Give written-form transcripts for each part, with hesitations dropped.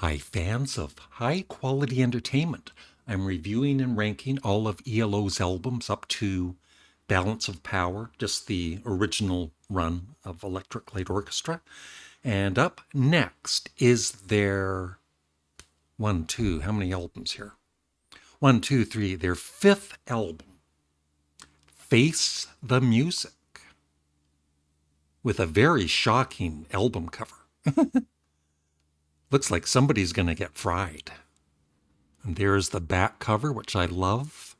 Hi, fans of high-quality entertainment. I'm reviewing and ranking all of ELO's albums up to Balance of Power, just the original run of Electric Light Orchestra. And up next is their how many albums here? Their fifth album, Face the Music, with a very shocking album cover. Looks like somebody's going to get fried. And there's the back cover, which I love.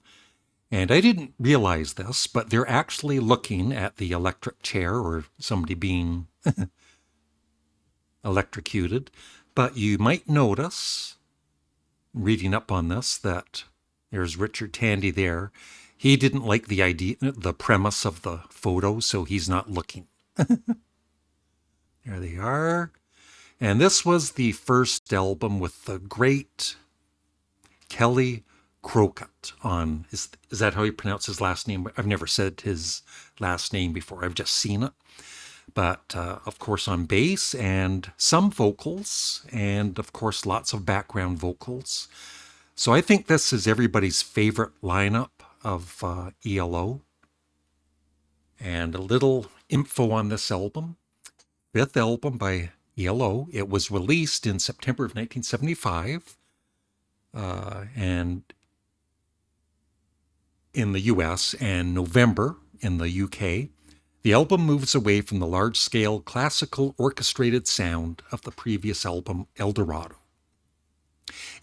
And I didn't realize this, but they're actually looking at the electric chair or somebody being electrocuted. But you might notice, reading up on this, that there's Richard Tandy there. He didn't like the premise of the photo, so he's not looking. There they are. And this was the first album with the great Kelly Crockett on, is that how you pronounce his last name? I've never said his last name before. I've just seen it. But, of course, on bass and some vocals, and, of course, lots of background vocals. So I think this is everybody's favorite lineup of ELO. And a little info on this album. Fifth album by ELO. It was released in September of 1975, and in the US, and November in the UK. The album moves away from the large-scale classical orchestrated sound of the previous album, El Dorado,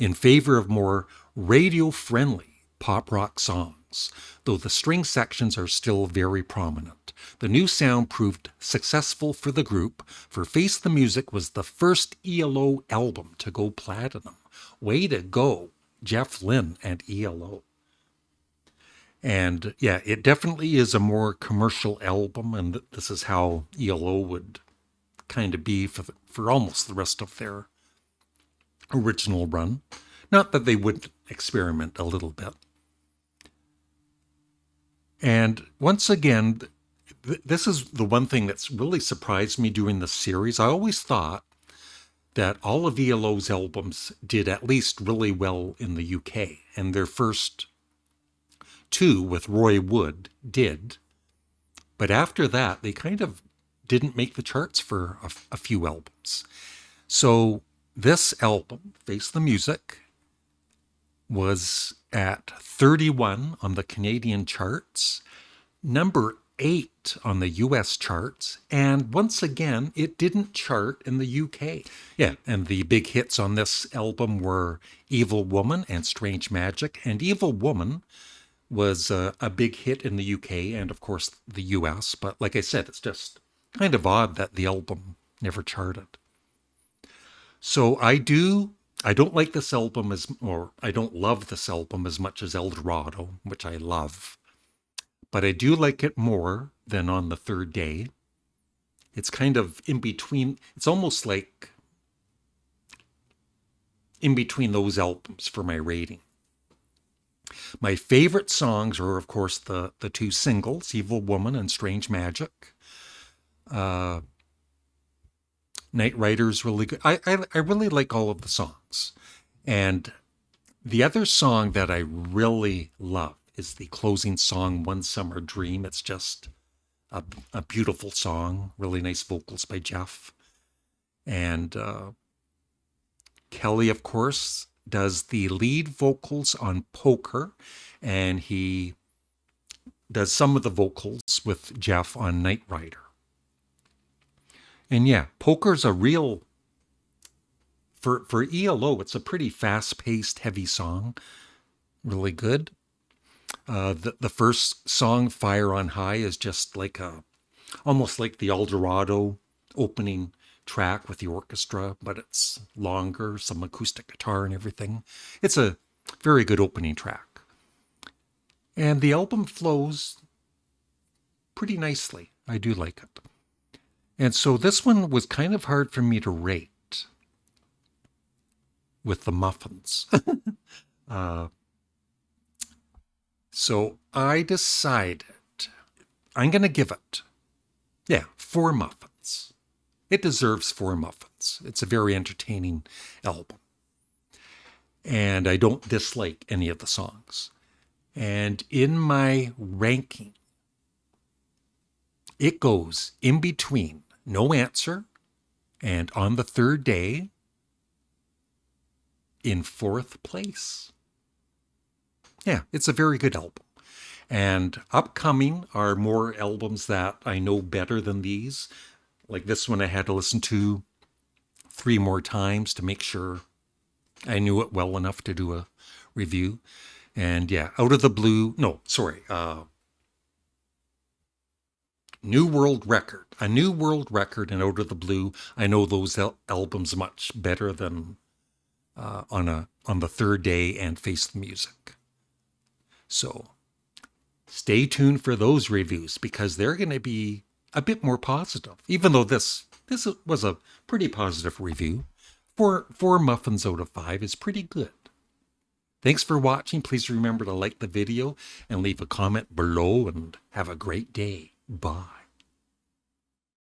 in favor of more radio-friendly pop rock songs, though the string sections are still very prominent. The new sound proved successful for the group, for Face the Music was the first ELO album to go platinum. Way to go, Jeff Lynne and ELO. And yeah, it definitely is a more commercial album, and this is how ELO would kind of be for almost the rest of their original run. Not that they wouldn't experiment a little bit. And once again, this is the one thing that's really surprised me during the series. I always thought that all of ELO's albums did at least really well in the UK, and their first two with Roy Wood did. But after that, they kind of didn't make the charts for a few albums. So this album, Face the Music, was at 31 on the Canadian charts, number 8 on the US charts, and once again, it didn't chart in the UK. Yeah, and the big hits on this album were Evil Woman and Strange Magic, and Evil Woman was a big hit in the UK and, of course, the US, but like I said, it's just kind of odd that the album never charted. So I don't like this album I don't love this album as much as El Dorado, which I love. But I do like it more than On the Third Day. It's kind of in between. It's almost like in between those albums for my rating. My favorite songs are, of course, the two singles, Evil Woman and Strange Magic. Night Rider's really good. I really like all of the songs. And the other song that I really love is the closing song, One Summer Dream. It's just a beautiful song, really nice vocals by Jeff. And Kelly, of course, does the lead vocals on Poker, and he does some of the vocals with Jeff on Night Rider. And yeah, Poker's a real, for ELO, it's a pretty fast-paced, heavy song. Really good. The first song, Fire on High, is just like almost like the El Dorado opening track with the orchestra, but it's longer, some acoustic guitar and everything. It's a very good opening track. And the album flows pretty nicely. I do like it. And so this one was kind of hard for me to rate with the muffins. So I decided I'm going to give it, 4 muffins. It deserves 4 muffins. It's a very entertaining album. and I don't dislike any of the songs. And in my ranking, it goes in between No Answer and On the Third Day in fourth place. Yeah, it's a very good album. And upcoming are more albums that I know better than these. Like this one, I had to listen to 3 more times to make sure I knew it well enough to do a review. And yeah, Out of the Blue, no, sorry, New World Record. A New World Record and Out of the Blue. I know those albums much better than on the Third Day and Face the Music. So stay tuned for those reviews because they're going to be a bit more positive. Even though this was a pretty positive review, 4 muffins out of 5 is pretty good. Thanks for watching. Please remember to like the video and leave a comment below and have a great day. Bye.